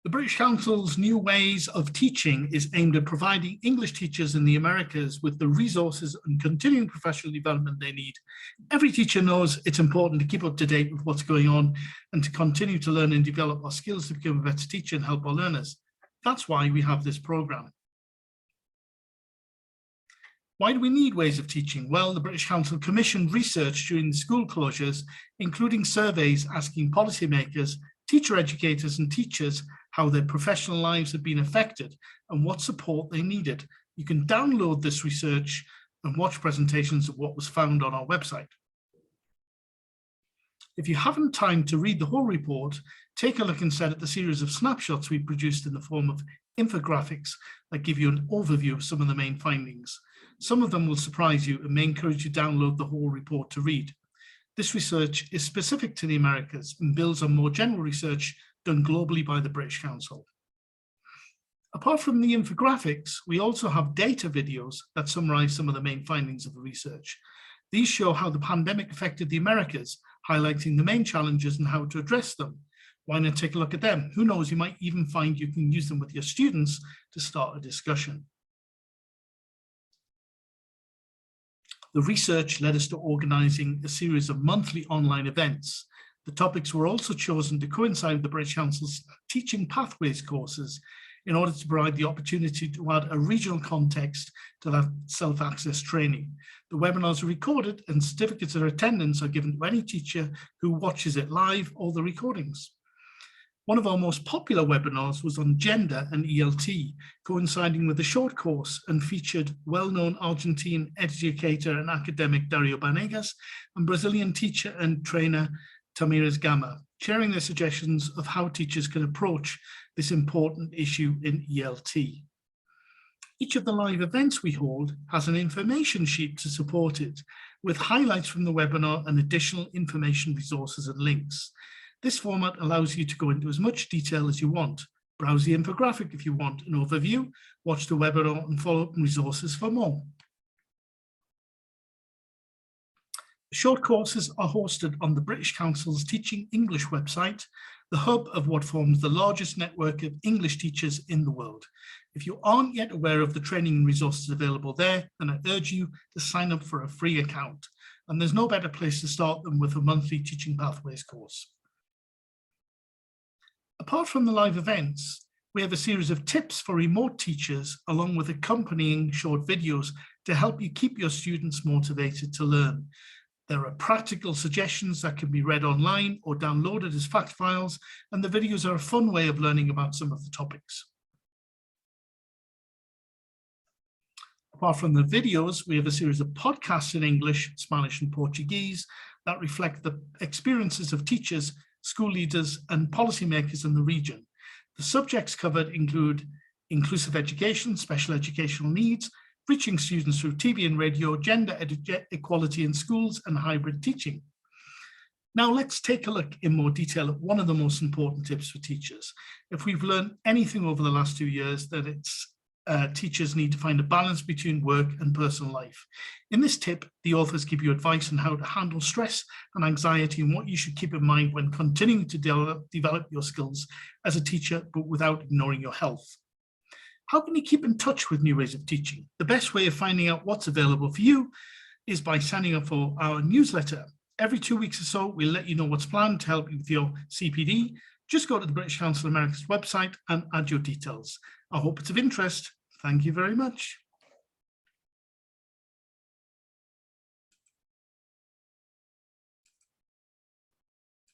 The British Council's new ways of teaching is aimed at providing English teachers in the Americas with the resources and continuing professional development they need. Every teacher knows it's important to keep up to date with what's going on and to continue to learn and develop our skills to become a better teacher and help our learners. That's why we have this programme. Why do we need ways of teaching? Well, the British Council commissioned research during the school closures, including surveys asking policymakers, teacher educators and teachers how their professional lives have been affected and what support they needed. You can download this research and watch presentations of what was found on our website. If you haven't time to read the whole report, take a look instead at the series of snapshots we produced in the form of infographics that give you an overview of some of the main findings. Some of them will surprise you and may encourage you to download the whole report to read. This research is specific to the Americas and builds on more general research done globally by the British Council. Apart from the infographics, we also have data videos that summarize some of the main findings of the research. These show how the pandemic affected the Americas, highlighting the main challenges and how to address them. Why not take a look at them? Who knows, you might even find you can use them with your students to start a discussion. The research led us to organizing a series of monthly online events. The topics were also chosen to coincide with the British Council's Teaching Pathways courses in order to provide the opportunity to add a regional context to that self-access training. The webinars are recorded and certificates of attendance are given to any teacher who watches it live or the recordings. One of our most popular webinars was on gender and ELT, coinciding with a short course and featured well-known Argentine educator and academic Dario Banegas and Brazilian teacher and trainer Tamires Gama, sharing their suggestions of how teachers can approach this important issue in ELT. Each of the live events we hold has an information sheet to support it, with highlights from the webinar and additional information, resources and links. This format allows you to go into as much detail as you want. Browse the infographic if you want an overview, watch the webinar and follow up on resources for more. Short courses are hosted on the British Council's Teaching English website, the hub of what forms the largest network of English teachers in the world. If you aren't yet aware of the training and resources available there, then I urge you to sign up for a free account. And there's no better place to start than with a monthly Teaching Pathways course. Apart from the live events, we have a series of tips for remote teachers along with accompanying short videos to help you keep your students motivated to learn. There are practical suggestions that can be read online or downloaded as fact files, and the videos are a fun way of learning about some of the topics. Apart from the videos, we have a series of podcasts in English, Spanish and Portuguese that reflect the experiences of teachers, school leaders and policymakers in the region. The subjects covered include inclusive education, special educational needs, reaching students through TV and radio, gender equality in schools and hybrid teaching. Now let's take a look in more detail at one of the most important tips for teachers. If we've learned anything over the last 2 years, that it's teachers need to find a balance between work and personal life. In this tip, the authors give you advice on how to handle stress and anxiety and what you should keep in mind when continuing to develop your skills as a teacher, but without ignoring your health. How can you keep in touch with new ways of teaching? The best way of finding out what's available for you is by signing up for our newsletter. Every 2 weeks or so, we'll let you know what's planned to help you with your CPD. Just go to the British Council America's website and add your details. I hope it's of interest. Thank you very much.